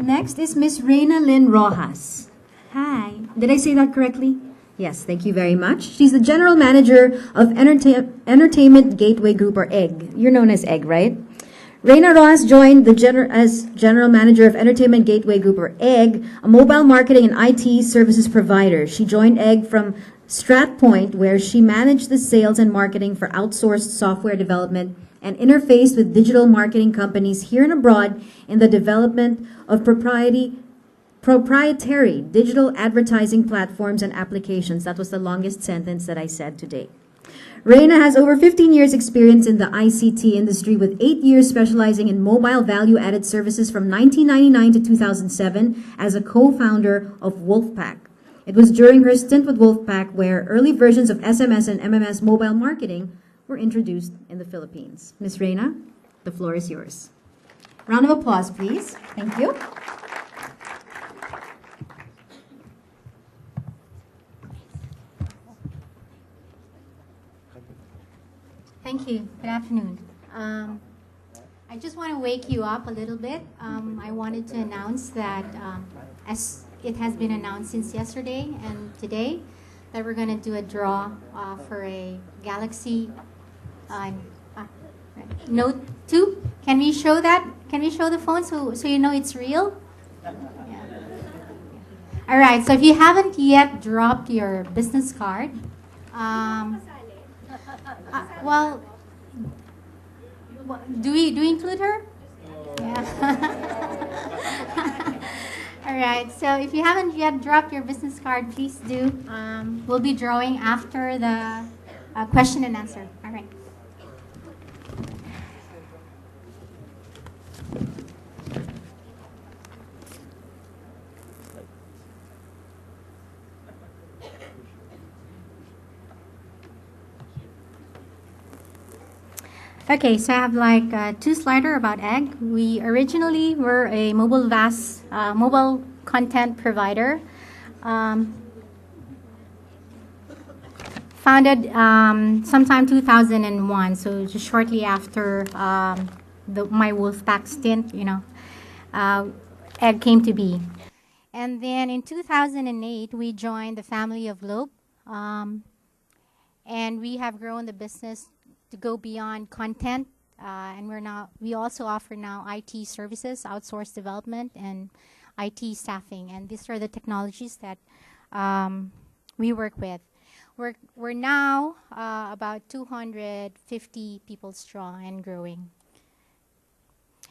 Next is Miss Rayna Lynn Rojas. Hi. Did I say that correctly? Yes, thank you very much. She's the General Manager of Entertainment Gateway Group, or EGG. You're known as EGG, right? Rayna Rojas joined as General Manager of Entertainment Gateway Group, or EGG, a mobile marketing and IT services provider. She joined EGG from StratPoint, where she managed the sales and marketing for outsourced software development and interfaced with digital marketing companies here and abroad in the development of proprietary digital advertising platforms and applications. That was the longest sentence that I said today. Rayna has over 15 years experience in the ICT industry, with 8 years specializing in mobile value-added services from 1999 to 2007 as a co-founder of Wolfpack. It was during her stint with Wolfpack where early versions of SMS and MMS mobile marketing were introduced in the Philippines. Ms. Rayna, the floor is yours. Round of applause, please. Thank you. Thank you. Good afternoon. I just want to wake you up a little bit. I wanted to announce that, as it has been announced since yesterday and today, that we're going to do a draw for a Galaxy Note 2. Can we show that? Can we show the phone so you know it's real? Yeah. All right. So if you haven't yet dropped your business card, well, do we include her? Yeah. All right. So if you haven't yet dropped your business card, please do. We'll be drawing after the question and answer. All right. Okay, so I have like two slider about EGG. We originally were a mobile content provider, founded sometime 2001. So just shortly after my Wolfpack stint, EGG came to be. And then in 2008, we joined the family of Globe, and we have grown the business to go beyond content, and we also offer now IT services, outsourced development, and IT staffing, and these are the technologies that we work with. We're now about 250 people strong and growing.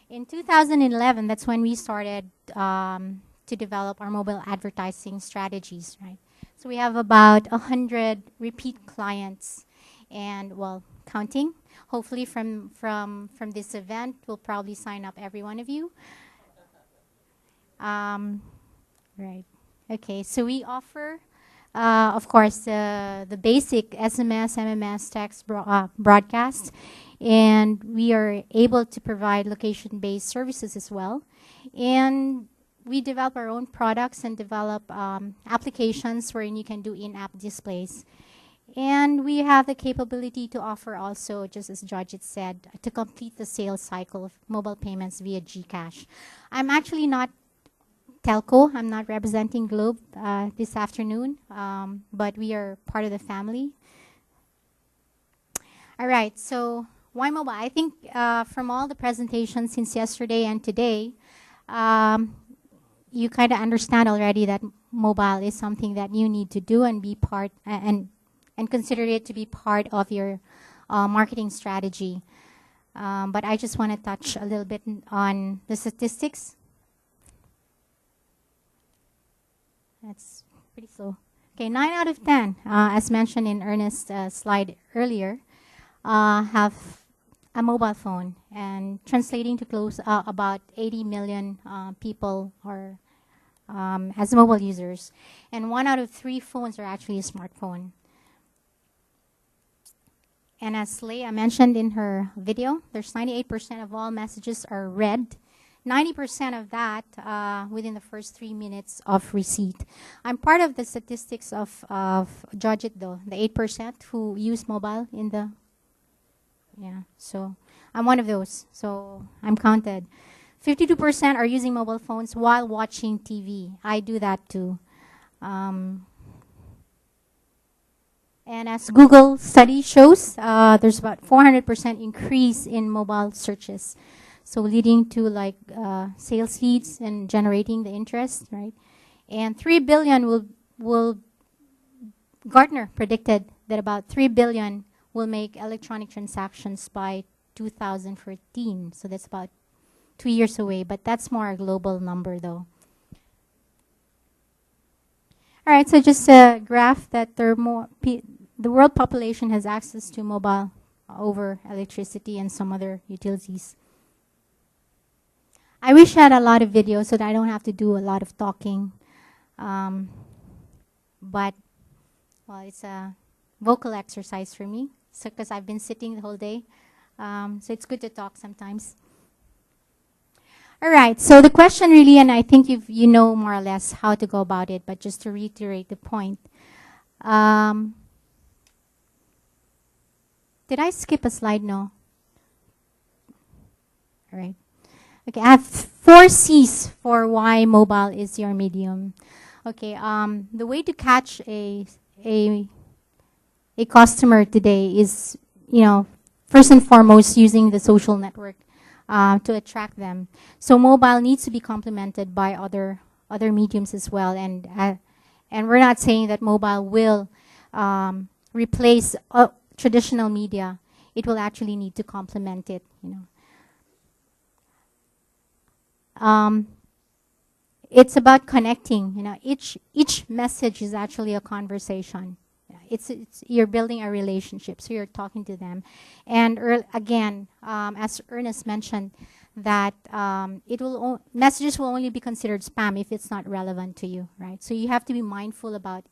In 2011, that's when we started to develop our mobile advertising strategies, right? So we have about 100 repeat clients, and well, counting. Hopefully from this event, we'll probably sign up every one of you. Right. Okay, so we offer, of course, the basic SMS, MMS, text broadcast, and we are able to provide location-based services as well. And we develop our own products and develop applications wherein you can do in-app displays. And we have the capability to offer also, just as Judge said, to complete the sales cycle of mobile payments via GCash. I'm actually not telco. I'm not representing Globe this afternoon, but we are part of the family. All right, so why mobile? I think from all the presentations since yesterday and today, you kind of understand already that mobile is something that you need to do and be part and consider it to be part of your marketing strategy. But I just want to touch a little bit on the statistics. That's pretty slow. Okay, 9 out of 10, as mentioned in Ernest's slide earlier, have a mobile phone, and translating to close about 80 million people are as mobile users. And 1 out of 3 phones are actually a smartphone. And as Leah mentioned in her video, there's 98% of all messages are read. 90% of that within the first 3 minutes of receipt. I'm part of the statistics of Judge It though, the 8% who use mobile in the, so I'm one of those. So I'm counted. 52% are using mobile phones while watching TV. I do that too. And as Google study shows, there's about 400% increase in mobile searches. So leading to like sales leads and generating the interest, right? And 3 billion will Gartner predicted that about 3 billion will make electronic transactions by 2014. So that's about 2 years away, but that's more a global number though. All right, so just a graph that the world population has access to mobile over electricity and some other utilities. I wish I had a lot of videos so that I don't have to do a lot of talking. But, well, it's a vocal exercise for me because I've been sitting the whole day. So it's good to talk sometimes. All right, so the question really, and I think you know more or less how to go about it, but just to reiterate the point. Did I skip a slide? No. All right. Okay, I have 4 C's for why mobile is your medium. Okay, the way to catch a customer today is, first and foremost using the social network to attract them. So mobile needs to be complemented by other mediums as well, and we're not saying that mobile will replace traditional media. It will actually need to complement it. It's about connecting. Each message is actually a conversation. It's you're building a relationship, so you're talking to them. And again, as Ernest mentioned, that messages will only be considered spam if it's not relevant to you, right? So you have to be mindful about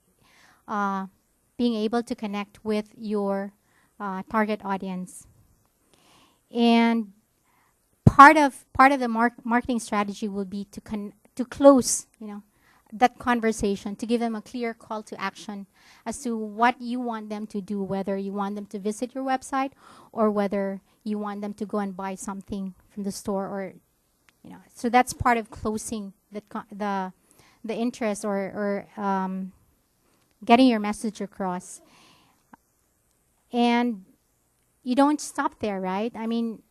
being able to connect with your target audience. And part of the marketing strategy will be to close, that conversation, to give them a clear call to action as to what you want them to do, whether you want them to visit your website or whether you want them to go and buy something from the store, or so that's part of closing the interest or getting your message across. And you don't stop there, right? I mean,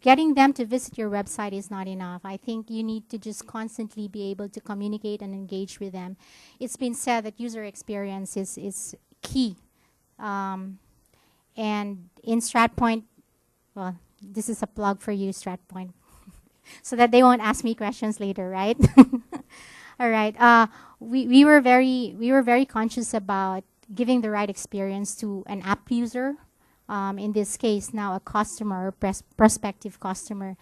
getting them to visit your website is not enough. I think you need to just constantly be able to communicate and engage with them. It's been said that user experience is key. And in StratPoint, well, this is a plug for you, StratPoint, so that they won't ask me questions later, right? All right. We were very conscious about giving the right experience to an app user. In this case, now a customer or prospective customer.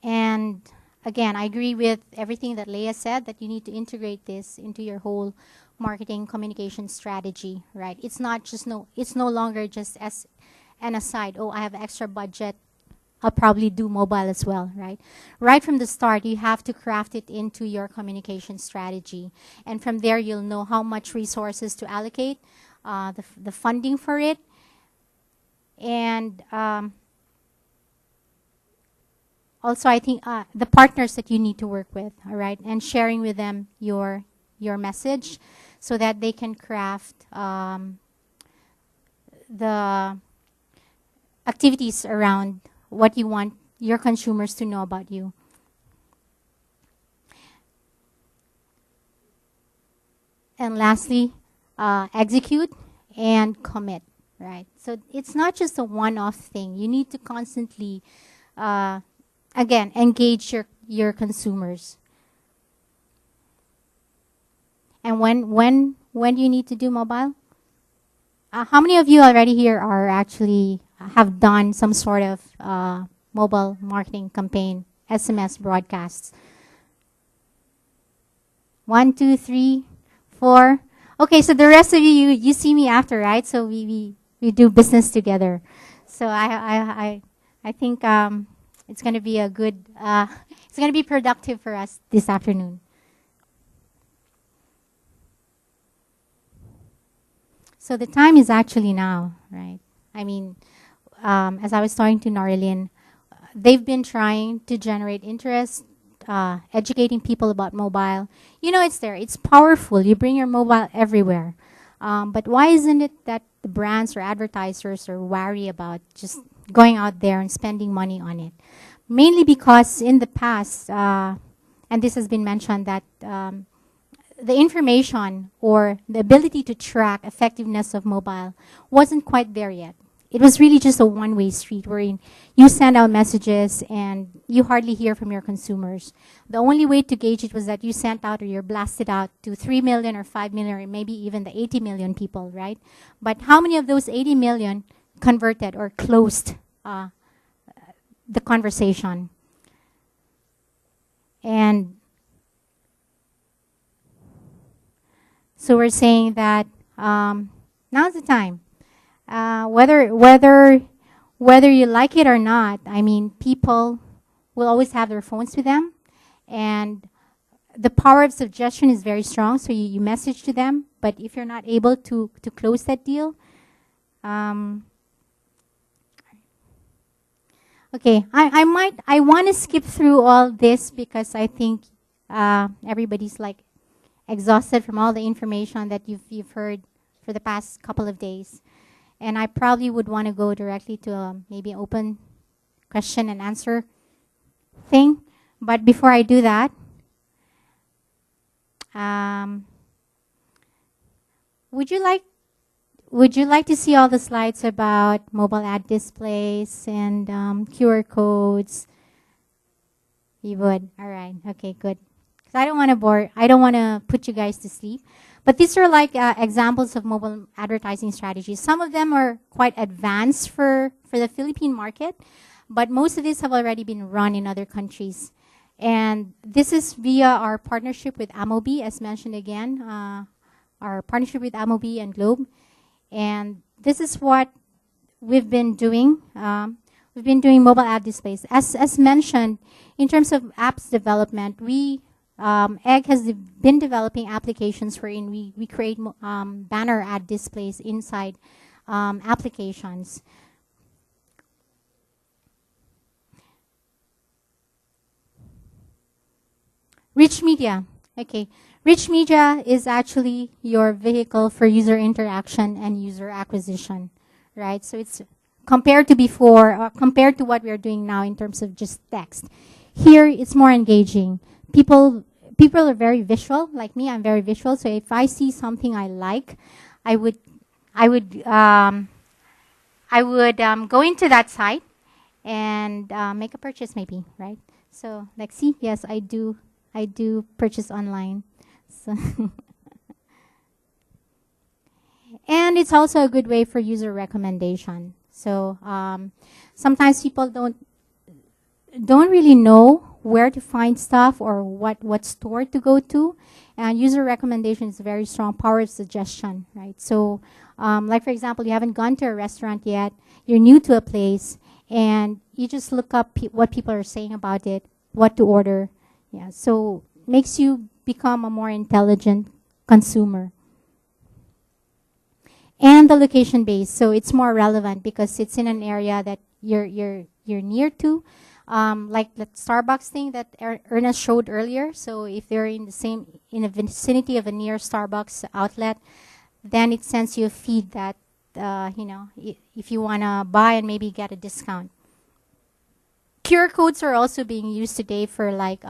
And again, I agree with everything that Leah said, that you need to integrate this into your whole marketing communication strategy, right? It's no longer just as an aside. Oh, I have extra budget, I'll probably do mobile as well, right? Right from the start, you have to craft it into your communication strategy. And from there, you'll know how much resources to allocate, the funding for it, and also I think the partners that you need to work with, all right? And sharing with them your message so that they can craft the activities around what you want your consumers to know about you. And lastly, execute and commit, right? So it's not just a one-off thing. You need to constantly, again, engage your consumers. And when do you need to do mobile? How many of you already here are actually have done some sort of mobile marketing campaign, SMS broadcasts? 1, 2, 3, 4. Okay, so the rest of you see me after, right? So we do business together. So I think it's going to be a good, it's going to be productive for us this afternoon. So the time is actually now, right? I mean, as I was talking to Norilyn, they've been trying to generate interest, educating people about mobile. You know, it's there. It's powerful. You bring your mobile everywhere. But why isn't it that the brands or advertisers are wary about just going out there and spending money on it? Mainly because in the past, and this has been mentioned, that the information or the ability to track effectiveness of mobile wasn't quite there yet. It was really just a one-way street wherein you send out messages and you hardly hear from your consumers. The only way to gauge it was that you sent out or you're blasted out to 3 million or 5 million or maybe even the 80 million people, right? But how many of those 80 million converted or closed the conversation? And so we're saying that now's the time. Whether you like it or not, I mean, people will always have their phones with them, and the power of suggestion is very strong. So you message to them, but if you're not able to close that deal, okay, I want to skip through all this because I think everybody's like exhausted from all the information that you've heard for the past couple of days. And I probably would want to go directly to maybe an open question and answer thing. But before I do that, would you like to see all the slides about mobile ad displays and QR codes? You would? All right. Okay, good. Because I don't want to bore. I don't want to put you guys to sleep. But these are like examples of mobile advertising strategies. Some of them are quite advanced for the Philippine market, but most of these have already been run in other countries. And this is via our partnership with Amobi, as mentioned again, our partnership with Amobi and Globe. And this is what we've been doing. We've been doing mobile ad displays. As mentioned, in terms of apps development, Egg has been developing applications wherein we create banner ad displays inside applications. Rich media. Okay. Rich media is actually your vehicle for user interaction and user acquisition, right? So it's compared to before, compared to what we are doing now in terms of just text. Here, it's more engaging. People are very visual. Like me, I'm very visual. So if I see something I like, I would go into that site and make a purchase, maybe, right? So, like, see, yes, I do purchase online. So and it's also a good way for user recommendation. So sometimes people don't really know where to find stuff or what store to go to. And user recommendation is a very strong power of suggestion, right? So like, for example, you haven't gone to a restaurant yet, you're new to a place, and you just look up what people are saying about it, what to order. Yeah, so makes you become a more intelligent consumer. And the location base, so it's more relevant because it's in an area that you're near to. Like the Starbucks thing that Ernest showed earlier. So if they're in the vicinity of a near Starbucks outlet, then it sends you a feed that if you wanna buy and maybe get a discount. QR codes are also being used today for like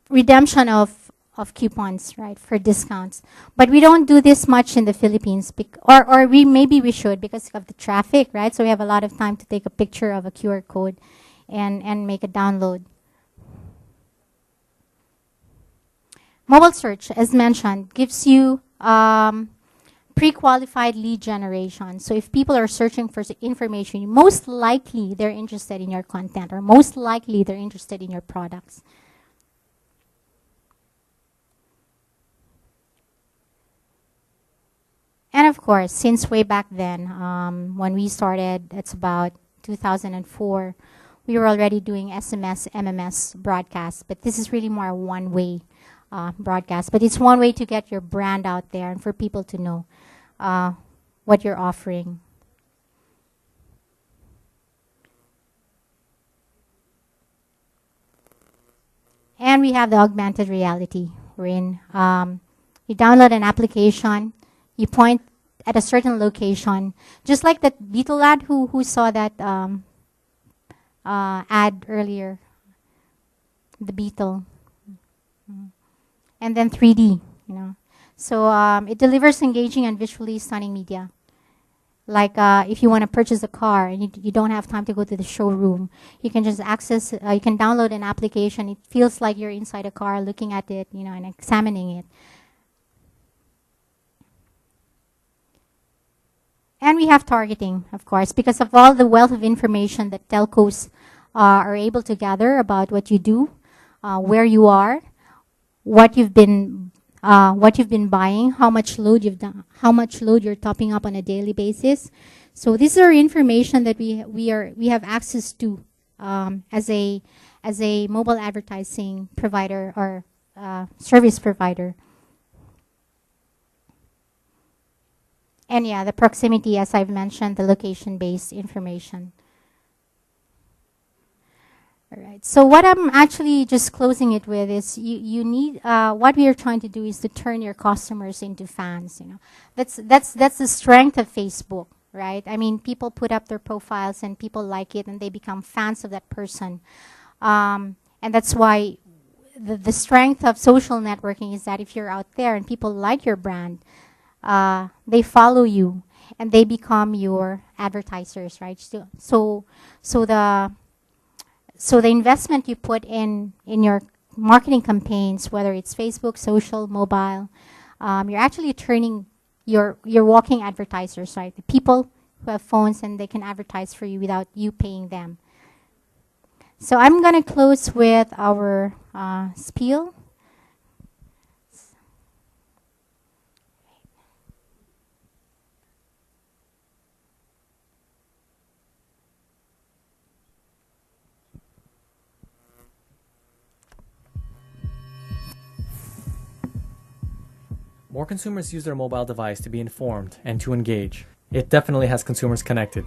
redemption of coupons, right, for discounts. But we don't do this much in the Philippines, or maybe we should because of the traffic, right? So we have a lot of time to take a picture of a QR code and make a download. Mobile search, as mentioned, gives you pre-qualified lead generation. So if people are searching for information, most likely they're interested in your content, or most likely they're interested in your products. And of course, since way back then, when we started, it's about 2004, we were already doing SMS, MMS broadcasts, but this is really more a one-way broadcast. But it's one way to get your brand out there and for people to know what you're offering. And we have the augmented reality, wherein you download an application, you point at a certain location, just like that Beetle lad who saw that ad earlier, the Beetle. And then 3D, you know. So it delivers engaging and visually stunning media. Like if you want to purchase a car and you don't have time to go to the showroom, you can just access, you can download an application. It feels like you're inside a car looking at it, you know, and examining it. And we have targeting, of course, because of all the wealth of information that telcos are able to gather about what you do, where you are, what you've been buying, how much load you've done, how much load you're topping up on a daily basis. So these are information that we have access to as a mobile advertising provider or service provider. And yeah, the proximity, as I've mentioned, the location-based information. All right. So what I'm actually just closing it with is you need what we are trying to do is to turn your customers into fans. You know, that's the strength of Facebook, right? I mean, people put up their profiles and people like it and they become fans of that person, and that's why the strength of social networking is that if you're out there and people like your brand, they follow you and they become your advertisers, right? So the investment you put in your marketing campaigns, whether it's Facebook, social, mobile, you're actually turning your walking advertisers, right? The people who have phones and they can advertise for you without you paying them. So I'm going to close with our spiel. More consumers use their mobile device to be informed and to engage. It definitely has consumers connected.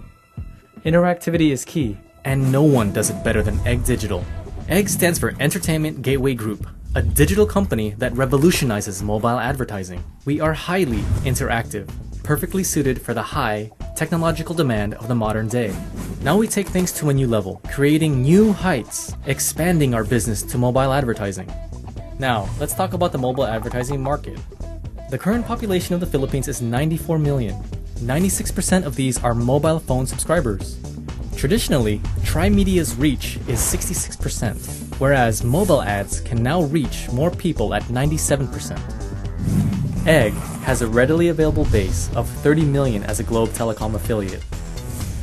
Interactivity is key, and no one does it better than Egg Digital. Egg stands for Entertainment Gateway Group, a digital company that revolutionizes mobile advertising. We are highly interactive, perfectly suited for the high technological demand of the modern day. Now we take things to a new level, creating new heights, expanding our business to mobile advertising. Now, let's talk about the mobile advertising market. The current population of the Philippines is 94 million. 96% of these are mobile phone subscribers. Traditionally, Trimedia's reach is 66%, whereas mobile ads can now reach more people at 97%. Egg has a readily available base of 30 million as a Globe Telecom affiliate,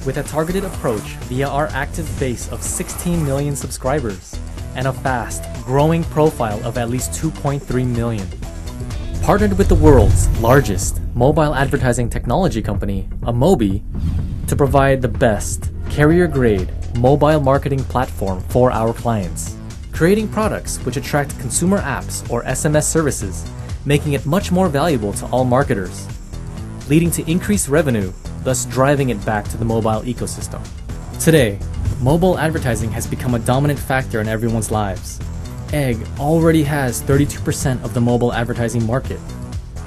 with a targeted approach via our active base of 16 million subscribers and a fast, growing profile of at least 2.3 million. Partnered with the world's largest mobile advertising technology company, Amobi, to provide the best carrier-grade mobile marketing platform for our clients, creating products which attract consumer apps or SMS services, making it much more valuable to all marketers, leading to increased revenue, thus driving it back to the mobile ecosystem. Today, mobile advertising has become a dominant factor in everyone's lives. Egg already has 32% of the mobile advertising market.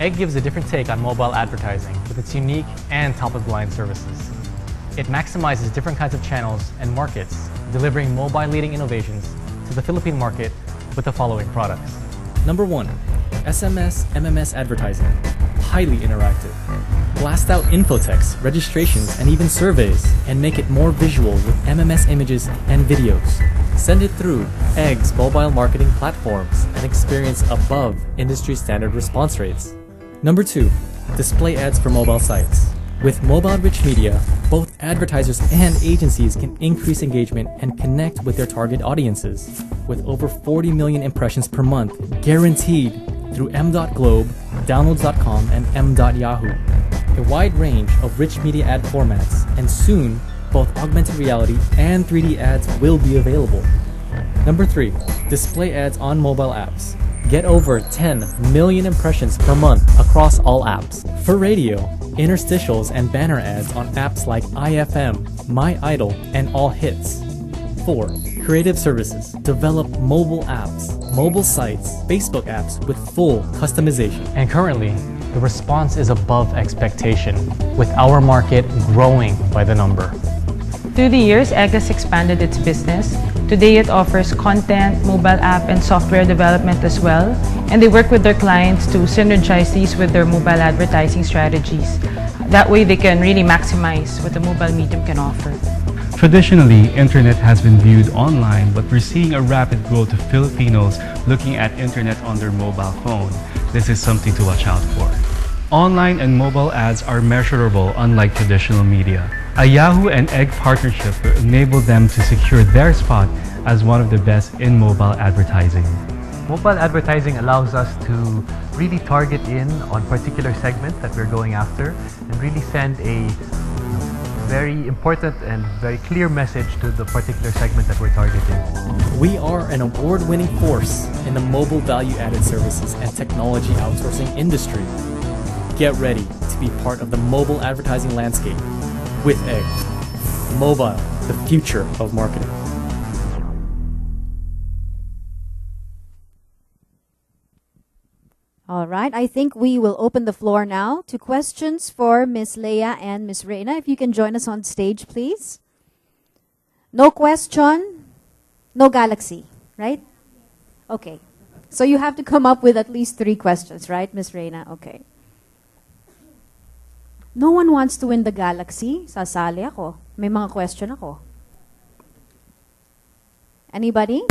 Egg gives a different take on mobile advertising with its unique and top-of-the-line services. It maximizes different kinds of channels and markets, delivering mobile leading innovations to the Philippine market with the following products. Number 1, SMS MMS advertising, highly interactive. Blast out infotext, registrations, and even surveys, and make it more visual with MMS images and videos. Send it through Egg's mobile marketing platforms and experience above industry standard response rates. Number 2, display ads for mobile sites. With mobile-rich media, both advertisers and agencies can increase engagement and connect with their target audiences, with over 40 million impressions per month guaranteed through m.globe, downloads.com, and m.yahoo. A wide range of rich media ad formats, and soon, both augmented reality and 3D ads will be available. Number 3, display ads on mobile apps. Get over 10 million impressions per month across all apps. For radio, interstitials and banner ads on apps like IFM, My Idol, and All Hits. 4, creative services. Develop mobile apps, mobile sites, Facebook apps with full customization. And currently, the response is above expectation, with our market growing by the number. Through the years, Egg has expanded its business. Today, it offers content, mobile app, and software development as well. And they work with their clients to synergize these with their mobile advertising strategies. That way, they can really maximize what the mobile medium can offer. Traditionally, internet has been viewed online, but we're seeing a rapid growth of Filipinos looking at internet on their mobile phone. This is something to watch out for. Online and mobile ads are measurable, unlike traditional media. A Yahoo and Egg partnership will enable them to secure their spot as one of the best in mobile advertising. Mobile advertising allows us to really target in on particular segments that we're going after and really send a very important and very clear message to the particular segment that we're targeting. We are an award-winning force in the mobile value-added services and technology outsourcing industry. Get ready to be part of the mobile advertising landscape with Egg. Mobile, the future of marketing. All right, I think we will open the floor now to questions for Miss Leia and Miss Rayna. If you can join us on stage, please. No question, no galaxy, right? Okay. So you have to come up with at least 3 questions, right, Miss Rayna? Okay. No one wants to win the galaxy. Sasali ako. May mga question ako. Anybody?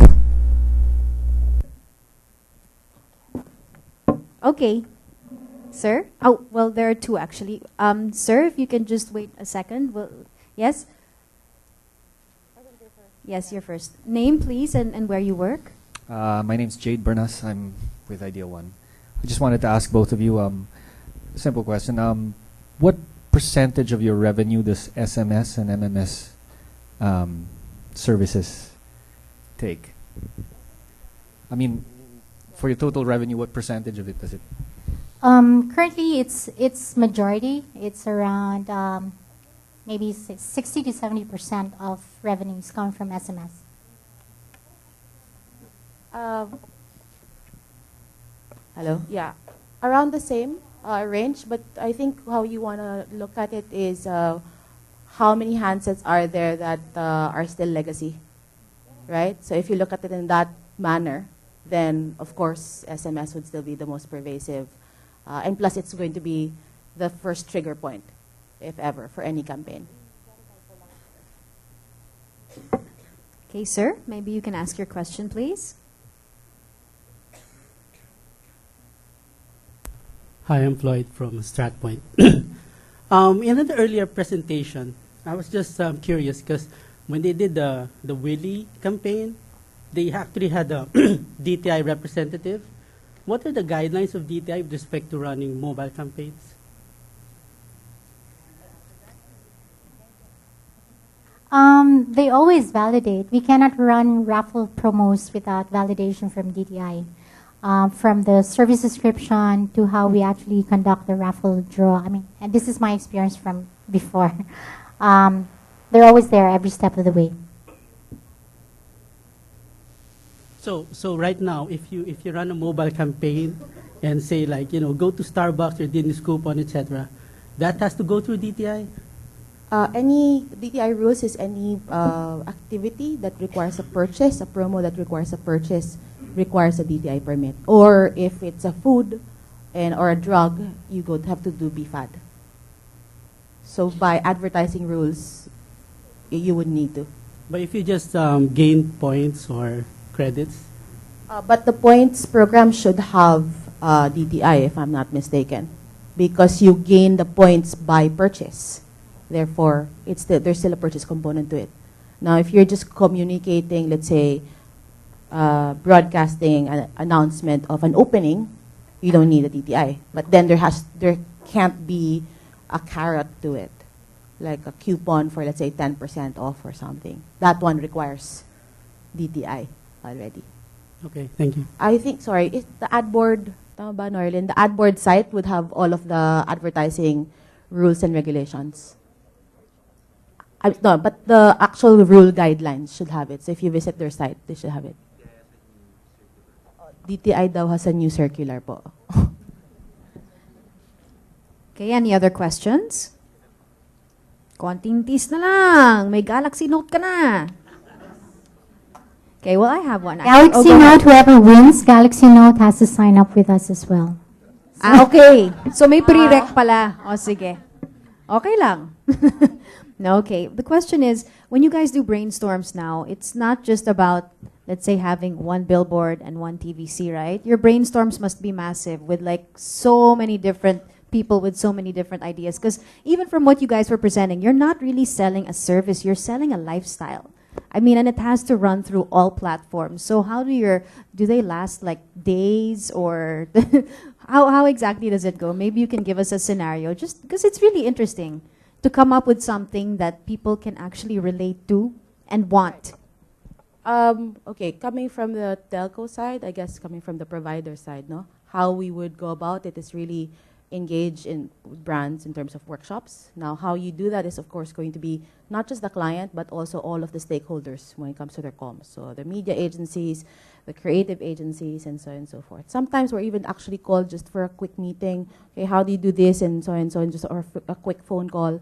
Okay. Sir? Oh, well, there are 2 actually. Sir, if you can just wait a second. Yes? Yes, you're first. Name, please, and where you work. My name's Jade Bernas. I'm with Idea One. I just wanted to ask both of you a simple question. What percentage of your revenue does SMS and MMS services take? I mean, for your total revenue, what percentage of it does it? Currently, it's majority. It's around maybe 60 to 70% of revenues come from SMS. Hello? Yeah. Around the same range, but I think how you want to look at it is how many handsets are there that are still legacy, right? So if you look at it in that manner, then of course SMS would still be the most pervasive. And plus it's going to be the first trigger point, if ever, for any campaign. Okay, sir, maybe you can ask your question, please. Hi, I'm Floyd from StratPoint. In an earlier presentation, I was just curious because when they did the Willy campaign, they actually had a DTI representative. What are the guidelines of DTI with respect to running mobile campaigns? They always validate. We cannot run raffle promos without validation from DTI. From the service description to how we actually conduct the raffle draw. I mean, and this is my experience from before. They're always there every step of the way. So right now, if you run a mobile campaign and say like, go to Starbucks or Disney's coupon, etc., that has to go through DTI? Any DTI rules is any activity that requires a purchase, a promo that requires a purchase, requires a DTI permit. Or if it's a food or a drug, you have to do BFAD. So by advertising rules, you would need to. But if you just gain points or credits? But the points program should have DTI, if I'm not mistaken, because you gain the points by purchase. Therefore, there's still a purchase component to it. Now, if you're just communicating, let's say, broadcasting an announcement of an opening, you don't need a DTI. But then there can't be a carrot to it, like a coupon for, let's say, 10% off or something. That one requires DTI already. Okay, thank you. I think, sorry, is the ad board, tama ba, Norlin? The ad board site would have all of the advertising rules and regulations. No, but the actual rule guidelines should have it. So if you visit their site, they should have it. DTI daw has a new circular po. Okay, any other questions? Konting tease na lang. May Galaxy Note ka na. Okay, well, I have one. Galaxy go Note, ahead. whoever wins Galaxy Note has to sign up with us as well. Okay. So may pre-rec pala. O, sige. Okay lang. No, okay. The question is, when you guys do brainstorms now, it's not just about, let's say, having one billboard and one TVC, right? Your brainstorms must be massive with like so many different people with so many different ideas. Because even from what you guys were presenting, you're not really selling a service, you're selling a lifestyle. I mean, and it has to run through all platforms. So how do they last like days or how exactly does it go? Maybe you can give us a scenario just because it's really interesting to come up with something that people can actually relate to and want. Okay, coming from the telco side, I guess coming from the provider side, no? How we would go about it is really engage in brands in terms of workshops. Now, how you do that is, of course, going to be not just the client, but also all of the stakeholders when it comes to their comms. So the media agencies, the creative agencies, and so on and so forth. Sometimes we're even actually called just for a quick meeting. Okay, how do you do this, and so on and so on, just or a quick phone call,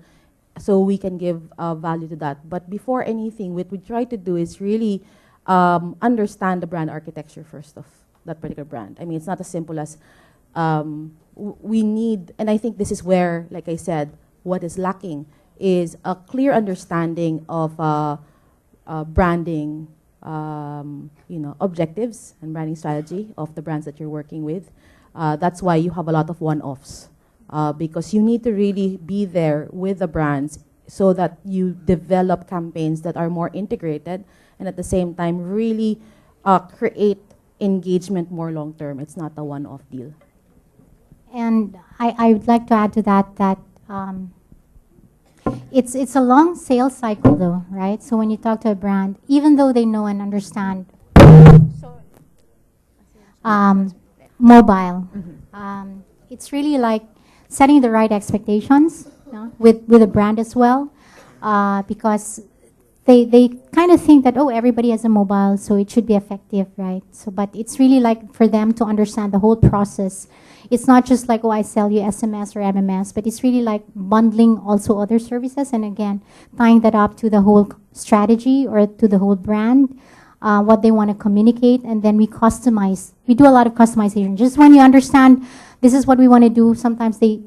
so we can give value to that. But before anything, what we try to do is really understand the brand architecture first of that particular brand. I mean, it's not as simple as we need, and I think this is where, like I said, what is lacking is a clear understanding of branding, objectives and branding strategy of the brands that you're working with. That's why you have a lot of one-offs, because you need to really be there with the brands so that you develop campaigns that are more integrated and at the same time really create engagement more long-term. It's not a one-off deal. And I would like to add to that it's a long sales cycle though, right? So when you talk to a brand, even though they know and understand mobile, it's really like setting the right expectations, with the brand as well, because they kind of think that, oh, everybody has a mobile, so it should be effective, right? So, but it's really like for them to understand the whole process. It's not just like, oh, I sell you SMS or MMS, but it's really like bundling also other services, and again, tying that up to the whole strategy or to the whole brand, what they want to communicate, and then we customize. We do a lot of customization. Just when you understand this is what we want to do, sometimes they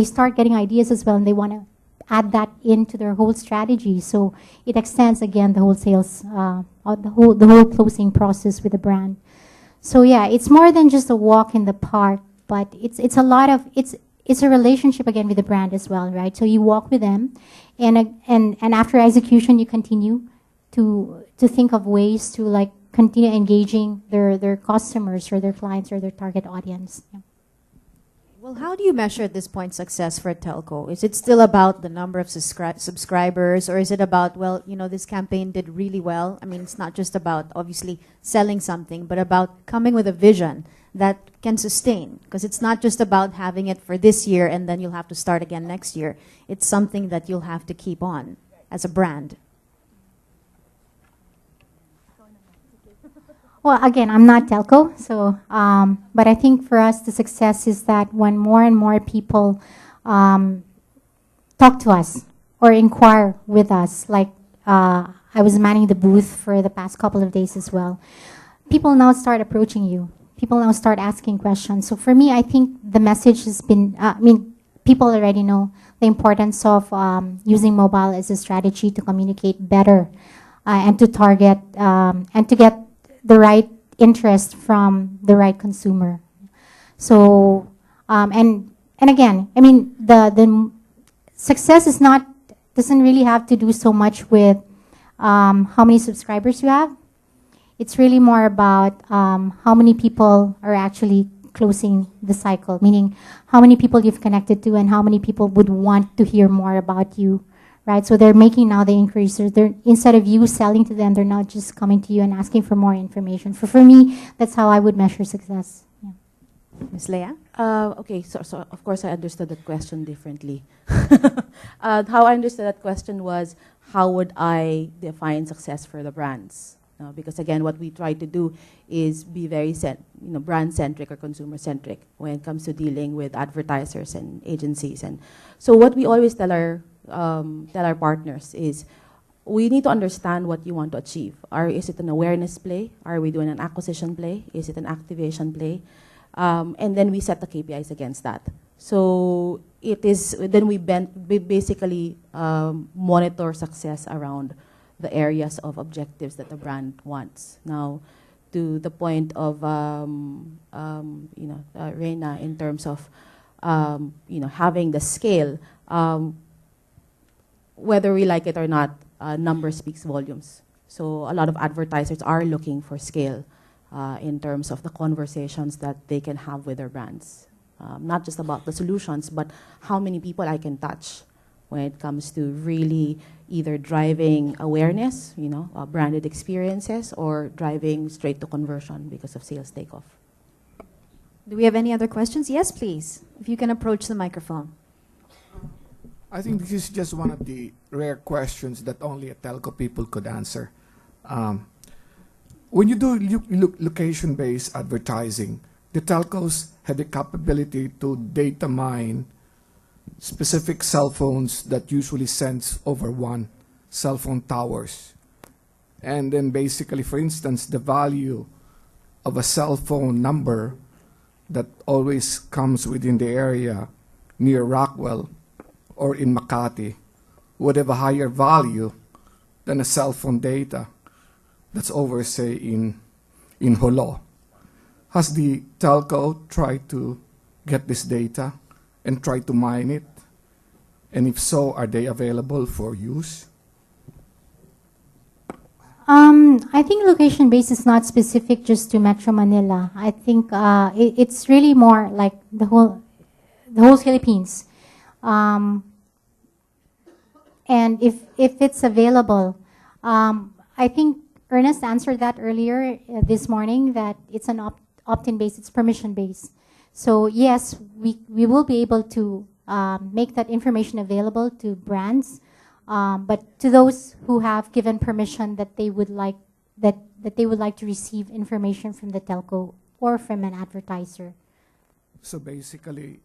start getting ideas as well, and they want to add that into their whole strategy. So it extends again the whole sales, the whole closing process with the brand. So yeah, it's more than just a walk in the park, but it's a lot of it's a relationship again with the brand as well, right? So you walk with them, and after execution, you continue to think of ways to like continue engaging their customers or their clients or their target audience. Yeah. Well, how do you measure at this point success for a telco? Is it still about the number of subscribers, or is it about, well, this campaign did really well? I mean, it's not just about obviously selling something, but about coming with a vision that can sustain. Because it's not just about having it for this year and then you'll have to start again next year. It's something that you'll have to keep on as a brand. Well, again, I'm not telco, so but I think for us the success is that when more and more people talk to us or inquire with us, like I was manning the booth for the past couple of days as well. People now start approaching you. People now start asking questions. So for me, I think the message has been, people already know the importance of using mobile as a strategy to communicate better and to target and to get the right interest from the right consumer. So, and again, I mean, the success doesn't really have to do so much with how many subscribers you have. It's really more about how many people are actually closing the cycle, meaning how many people you've connected to and how many people would want to hear more about you. Right, so they're making now the increase. They're instead of you selling to them, they're not just coming to you and asking for more information. For me, that's how I would measure success. Yeah. Ms. Leah? Okay, so of course I understood that question differently. How I understood that question was, how would I define success for the brands? Because again, what we try to do is be very brand-centric or consumer-centric when it comes to dealing with advertisers and agencies. And so what we always tell our partners is, we need to understand what you want to achieve. Is it an awareness play? Are we doing an acquisition play? Is it an activation play? And then we set the KPIs against that. So then we basically monitor success around the areas of objectives that the brand wants. Now, to the point of Rayna, in terms of having the scale, whether we like it or not, number speaks volumes. So a lot of advertisers are looking for scale in terms of the conversations that they can have with their brands. Not just about the solutions, but how many people I can touch when it comes to really either driving awareness, branded experiences, or driving straight to conversion because of sales takeoff. Do we have any other questions? Yes, please. If you can approach the microphone. I think this is just one of the rare questions that only a telco people could answer. When you do location-based advertising, the telcos have the capability to data mine specific cell phones that usually sends over one cell phone towers. And then basically, for instance, the value of a cell phone number that always comes within the area near Rockwell or in Makati would have a higher value than a cell phone data that's over, say, in Holo. Has the telco tried to get this data and try to mine it? And if so, are they available for use? I think location-based is not specific just to Metro Manila. I think it's really more like the whole Philippines. And if it's available, I think Ernest answered that earlier this morning, that it's an opt-in based, it's permission based. So yes, we will be able to make that information available to brands, but to those who have given permission that they would like to receive information from the telco or from an advertiser. So basically,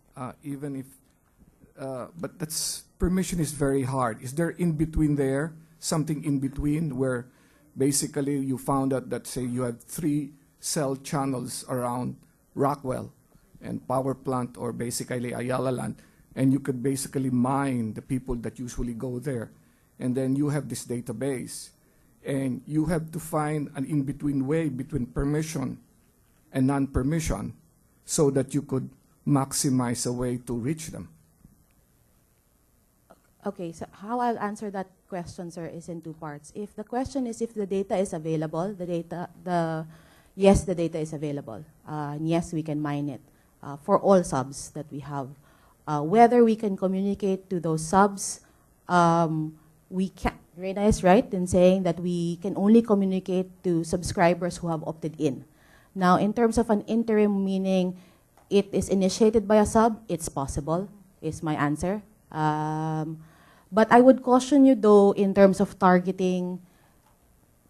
even if, but that's, permission is very hard. Is there in between there, something in between where basically you found out that, say, you have 3 cell channels around Rockwell and Power Plant or basically Ayala Land, and you could basically mine the people that usually go there. And then you have this database, and you have to find an in-between way between permission and non-permission so that you could maximize a way to reach them. Okay, so how I'll answer that question, sir, is in 2 parts. If the question is if the data is available, yes, the data is available. And yes, we can mine it for all subs that we have. Whether we can communicate to those subs, we can. Rayna is right in saying that we can only communicate to subscribers who have opted in. Now, in terms of an interim, meaning it is initiated by a sub, it's possible, is my answer. But I would caution you, though, in terms of targeting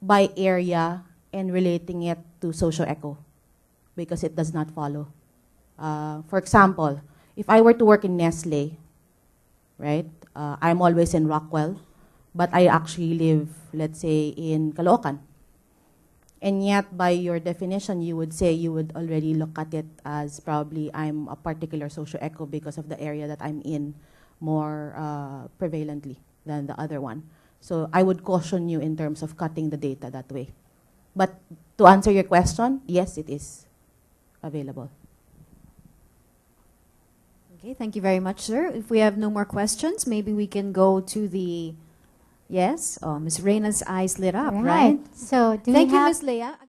by area and relating it to social echo, because it does not follow. For example, if I were to work in Nestle, right, I'm always in Rockwell, but I actually live, let's say, in Caloocan. And yet, by your definition, you would say you would already look at it as probably I'm a particular social echo because of the area that I'm in more prevalently than the other one. So I would caution you in terms of cutting the data that way. But to answer your question, yes, it is available. Okay, thank you very much, sir. If we have no more questions, maybe we can go to the... Yes? Oh, Ms. Rayna's eyes lit up, right? So do Thank we you, have Ms. Leah.